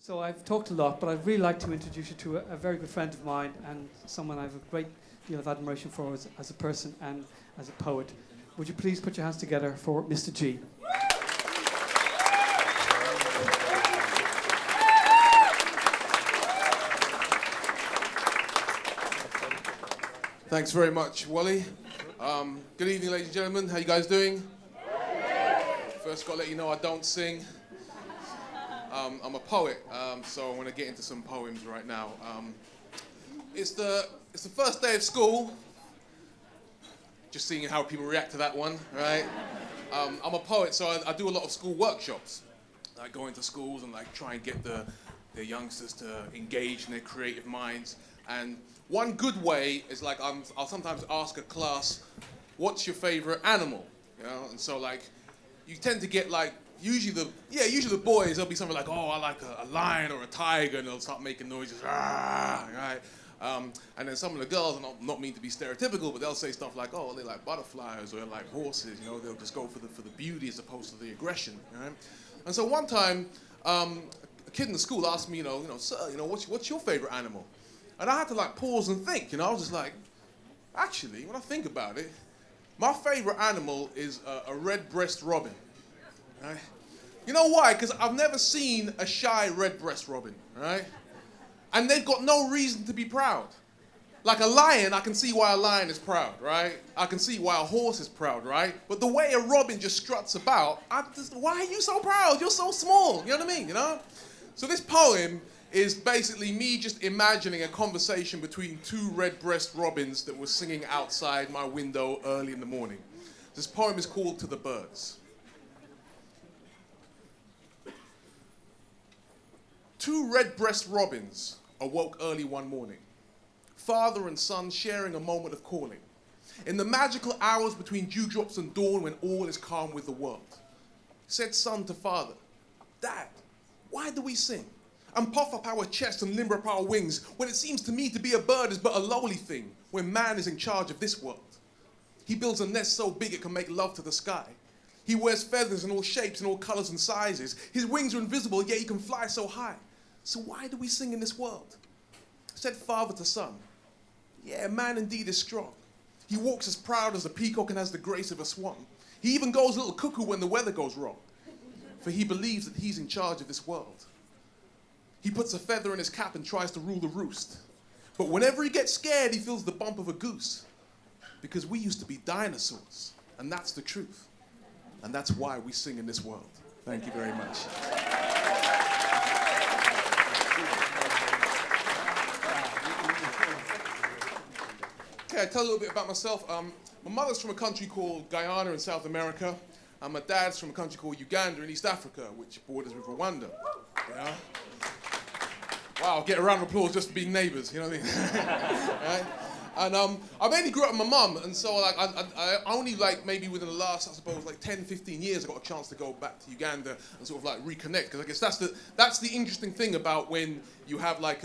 So I've talked a lot, but I'd really like to introduce you to a very good friend of mine and someone I have a great deal of admiration for as a person and as a poet. Would you please put your hands together for Mr. G? Thanks very much, Wally. Good evening, ladies and gentlemen. How you guys doing? First, got to let you know I don't sing. I'm a poet, so I want to get into some poems right now. It's the first day of school. Just seeing how people react to that one, right? I'm a poet, so I do a lot of school workshops. I go into schools and like try and get the youngsters to engage in their creative minds. And one good way is like I'll sometimes ask a class, "What's your favorite animal?" You know, and so like you tend to get like usually the boys, they'll be something like, "Oh, I like a lion or a tiger," and they'll start making noises, "Ah," right? And then some of the girls, and not mean to be stereotypical, but they'll say stuff like, "Oh, they like butterflies or they like horses." You know, they'll just go for the beauty as opposed to the aggression, right? And so one time, a kid in the school asked me, "Sir, what's your favorite animal?" And I had to like pause and think. I was just like, actually, when I think about it, my favorite animal is a red-breast robin. Right? You know why? Because I've never seen a shy red-breast robin, right? And they've got no reason to be proud. Like a lion, I can see why a lion is proud, right? I can see why a horse is proud, right? But the way a robin just struts about, why are you so proud? You're so small, you know what I mean, So this poem is basically me just imagining a conversation between two red-breast robins that were singing outside my window early in the morning. This poem is called To the Birds. Two red-breast robins awoke early one morning, father and son sharing a moment of calling. In the magical hours between dewdrops and dawn when all is calm with the world, said son to father, "Dad, why do we sing? And puff up our chests and limber up our wings when it seems to me to be a bird is but a lowly thing when man is in charge of this world. He builds a nest so big it can make love to the sky. He wears feathers in all shapes and all colors and sizes. His wings are invisible, yet he can fly so high. So why do we sing in this world?" Said father to son, "Yeah, man indeed is strong. He walks as proud as a peacock and has the grace of a swan. He even goes a little cuckoo when the weather goes wrong, for he believes that he's in charge of this world. He puts a feather in his cap and tries to rule the roost. But whenever he gets scared, he feels the bump of a goose. Because we used to be dinosaurs, and that's the truth. And that's why we sing in this world." Thank you very much. Okay, I'll tell a little bit about myself. My mother's from a country called Guyana in South America, and my dad's from a country called Uganda in East Africa, which borders with Rwanda. Yeah? Wow, get a round of applause just for being neighbours, you know what I mean? Right? And I mainly grew up with my mum, and so like I only like maybe within the last, I suppose, like 10, 15 years, I got a chance to go back to Uganda and sort of like reconnect, because I guess that's the interesting thing about when you have like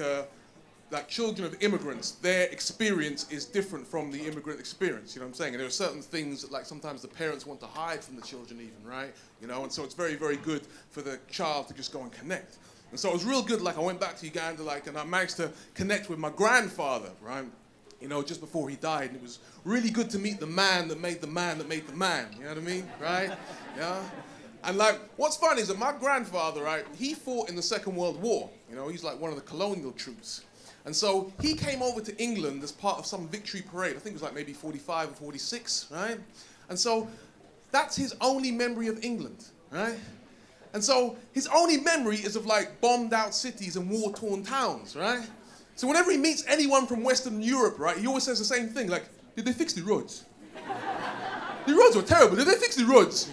children of immigrants. Their experience is different from the immigrant experience, you know what I'm saying? And there are certain things that like sometimes the parents want to hide from the children even, right? And so it's very, very good for the child to just go and connect. And so it was real good, like I went back to Uganda, and I managed to connect with my grandfather, right? Just before he died. And it was really good to meet the man that made the man that made the man, you know what I mean, right? Yeah? And like, what's funny is that my grandfather, right, he fought in the Second World War. He's like one of the colonial troops. And so he came over to England as part of some victory parade. I think it was like maybe 45 or 46, right? And so that's his only memory of England, right? And so his only memory is of like bombed out cities and war-torn towns, right? So whenever he meets anyone from Western Europe, right, he always says the same thing, like, "Did they fix the roads? The roads were terrible. Did they fix the roads?"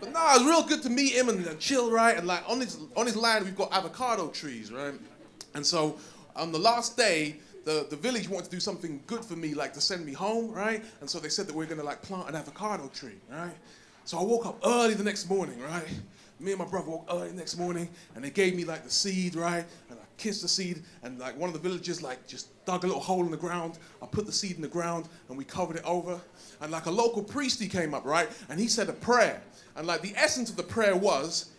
But no, it was real good to meet him and chill, right? And like on his land, we've got avocado trees, right? And so on the last day, the village wanted to do something good for me, like to send me home, right? And so they said that we're gonna like plant an avocado tree, right? So I woke up early the next morning, right? Me and my brother woke early the next morning, and they gave me like the seed, right? And I kissed the seed, and like one of the villagers like just dug a little hole in the ground. I put the seed in the ground, and we covered it over. And like a local priest, he came up, right? And he said a prayer. And like the essence of the prayer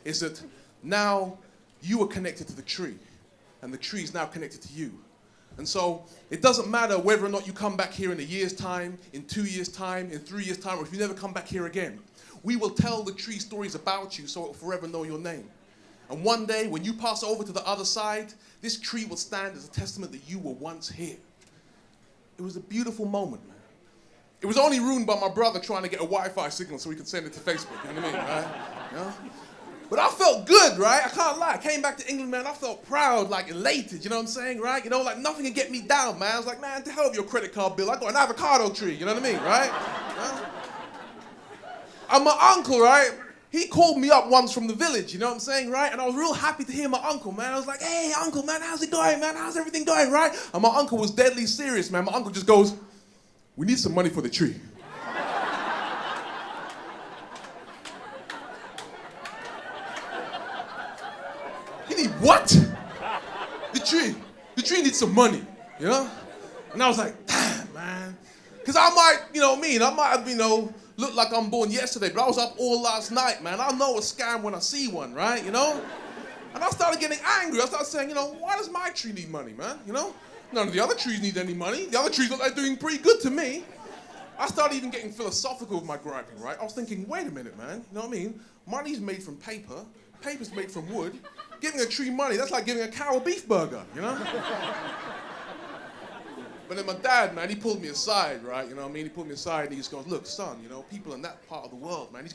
is that now you are connected to the tree, and the tree is now connected to you. And so it doesn't matter whether or not you come back here in a year's time, in 2 years' time, in 3 years' time, or if you never come back here again. We will tell the tree stories about you so it will forever know your name. And one day, when you pass over to the other side, this tree will stand as a testament that you were once here. It was a beautiful moment, man. It was only ruined by my brother trying to get a Wi-Fi signal so he could send it to Facebook, you know what I mean, right? You know? But I felt good, right? I can't lie. I came back to England, man. I felt proud, like elated, you know what I'm saying, right? You know, like nothing can get me down, man. I was like, man, to hell with your credit card bill. I got an avocado tree, you know what I mean, right? Yeah? And my uncle, right? He called me up once from the village, you know what I'm saying, right? And I was real happy to hear my uncle, man. I was like, hey, uncle, man, how's it going, man? How's everything going, right? And my uncle was deadly serious, man. My uncle just goes, we need some money for the tree. You need what? The tree. The tree needs some money, you know? And I was like, damn, man. Because I might, you know what I mean? I might have, you know, looked like I'm born yesterday, but I was up all last night, man. I know a scam when I see one, right, you know? And I started getting angry. I started saying, you know, why does my tree need money, man, you know? None of the other trees need any money. The other trees look like they're doing pretty good to me. I started even getting philosophical with my griping, right? I was thinking, wait a minute, man, you know what I mean? Money's made from paper, paper's made from wood. Giving a tree money, that's like giving a cow a beef burger, you know? But then my dad, man, he pulled me aside, right? You know what I mean? He pulled me aside and he just goes, look, son, you know, people in that part of the world, man,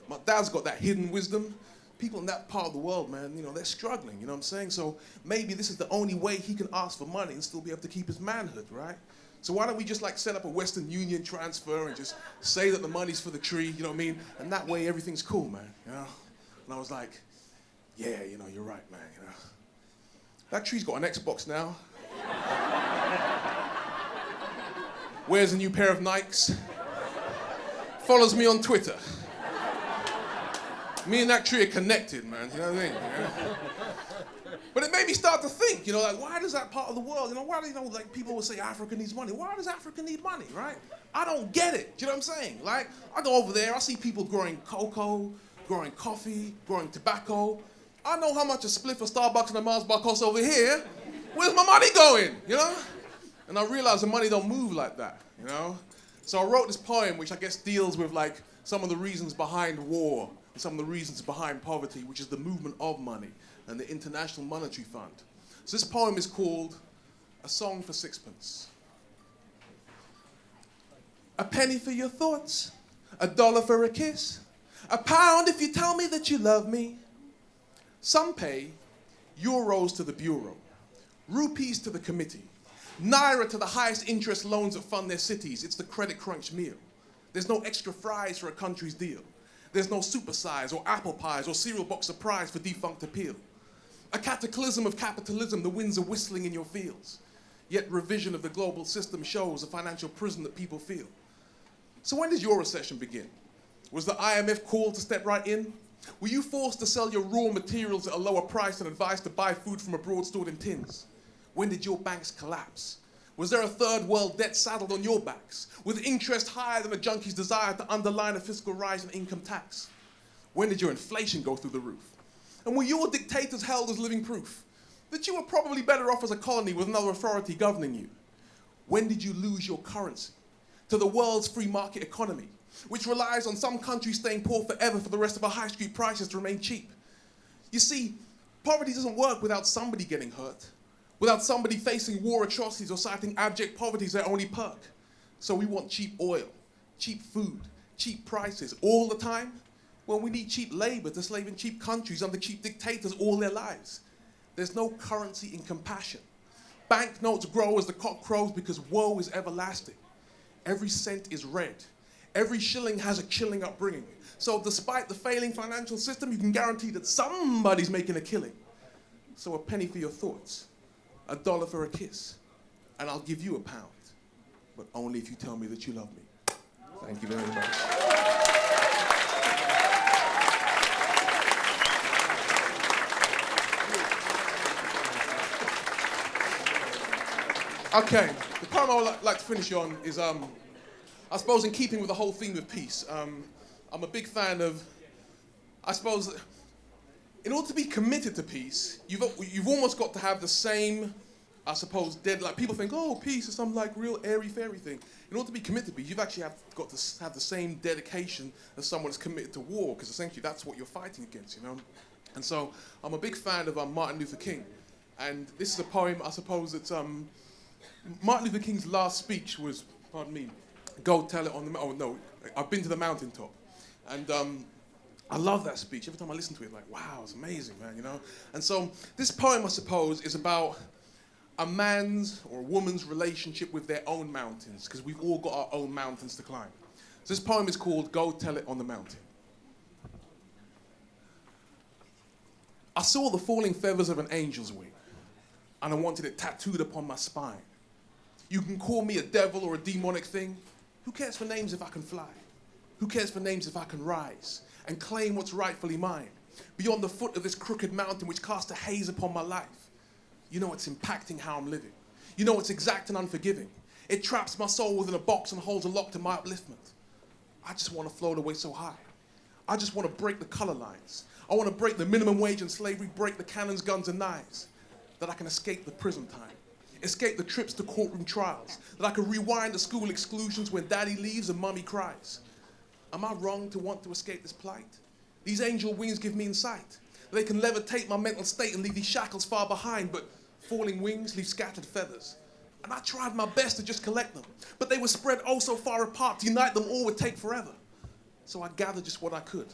my dad's got that hidden wisdom. People in that part of the world, man, you know, they're struggling, you know what I'm saying? So maybe this is the only way he can ask for money and still be able to keep his manhood, right? So why don't we just like set up a Western Union transfer and just say that the money's for the tree, you know what I mean? And that way everything's cool, man, you know? And I was like, yeah, you know, you're right, man, you know. That tree's got an Xbox now. Wears a new pair of Nikes. Follows me on Twitter. Me and that tree are connected, man, you know what I mean? Yeah. But it made me start to think, you know, like, why does that part of the world, you know, why do, you know, like, people will say Africa needs money. Why does Africa need money, right? I don't get it, do you know what I'm saying? Like, I go over there, I see people growing cocoa, growing coffee, growing tobacco. I know how much a spliff of Starbucks and a Mars bar costs over here. Where's my money going, you know? And I realized the money don't move like that, you know? So I wrote this poem, which I guess deals with, like, some of the reasons behind war, and some of the reasons behind poverty, which is the movement of money and the International Monetary Fund. So this poem is called A Song for Sixpence. A penny for your thoughts, $1 for a kiss, £1 if you tell me that you love me. Some pay euros to the bureau, rupees to the committee, naira to the highest interest loans that fund their cities. It's the credit crunch meal. There's no extra fries for a country's deal. There's no supersize or apple pies or cereal box surprise for defunct appeal. A cataclysm of capitalism, the winds are whistling in your fields. Yet revision of the global system shows a financial prison that people feel. So when did your recession begin? Was the IMF called to step right in? Were you forced to sell your raw materials at a lower price and advised to buy food from abroad stored in tins? When did your banks collapse? Was there a third world debt saddled on your backs, with interest higher than a junkie's desire to underline a fiscal rise in income tax? When did your inflation go through the roof? And were your dictators held as living proof that you were probably better off as a colony with another authority governing you? When did you lose your currency to the world's free market economy, which relies on some countries staying poor forever for the rest of our high street prices to remain cheap? You see, poverty doesn't work without somebody getting hurt, without somebody facing war atrocities or citing abject poverty as their only perk. So we want cheap oil, cheap food, cheap prices all the time. Well, we need cheap labor to slave in cheap countries under cheap dictators all their lives. There's no currency in compassion. Banknotes grow as the cock crows because woe is everlasting. Every cent is red. Every shilling has a chilling upbringing. So despite the failing financial system, you can guarantee that somebody's making a killing. So a penny for your thoughts, $1 for a kiss, and I'll give you £1, but only if you tell me that you love me. Thank you very much. Okay, the poem I would like to finish on is, I suppose, in keeping with the whole theme of peace. I'm a big fan of, I suppose, in order to be committed to peace, you've almost got to have the same, I suppose, like people think, oh, peace is some like real airy-fairy thing. In order to be committed to peace, you've actually got to have the same dedication as someone who's committed to war, because essentially that's what you're fighting against, you know? And so I'm a big fan of Martin Luther King. And this is a poem, I suppose, that's Martin Luther King's last speech was, pardon me, go tell it on the, oh no, I've been to the mountaintop. And I love that speech. Every time I listen to it, like, wow, it's amazing, man, you know? And so this poem, I suppose, is about a man's or a woman's relationship with their own mountains, because we've all got our own mountains to climb. So this poem is called Go Tell It on the Mountain. I saw the falling feathers of an angel's wing, and I wanted it tattooed upon my spine. You can call me a devil or a demonic thing. Who cares for names if I can fly? Who cares for names if I can rise and claim what's rightfully mine? Beyond the foot of this crooked mountain which casts a haze upon my life. You know it's impacting how I'm living. You know it's exact and unforgiving. It traps my soul within a box and holds a lock to my upliftment. I just want to float away so high. I just want to break the color lines. I want to break the minimum wage and slavery, break the cannons, guns, and knives. That I can escape the prison time. Escape the trips to courtroom trials. That I can rewind the school exclusions when daddy leaves and mommy cries. Am I wrong to want to escape this plight? These angel wings give me insight. They can levitate my mental state and leave these shackles far behind, but falling wings leave scattered feathers. And I tried my best to just collect them, but they were spread oh so far apart, to unite them all would take forever. So I gathered just what I could.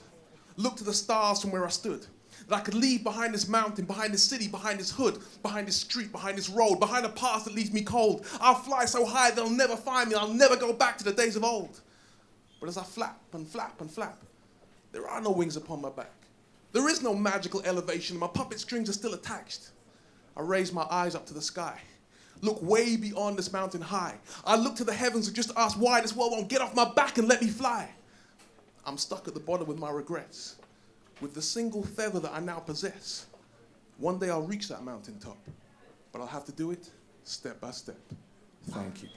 Looked to the stars from where I stood. That I could leave behind this mountain, behind this city, behind this hood, behind this street, behind this road, behind a past that leaves me cold. I'll fly so high they'll never find me. I'll never go back to the days of old. But as I flap and flap and flap, there are no wings upon my back. There is no magical elevation. My puppet strings are still attached. I raise my eyes up to the sky. Look way beyond this mountain high. I look to the heavens and just ask why this world won't get off my back and let me fly. I'm stuck at the bottom with my regrets. With the single feather that I now possess. One day I'll reach that mountaintop, but I'll have to do it step by step. Thank you.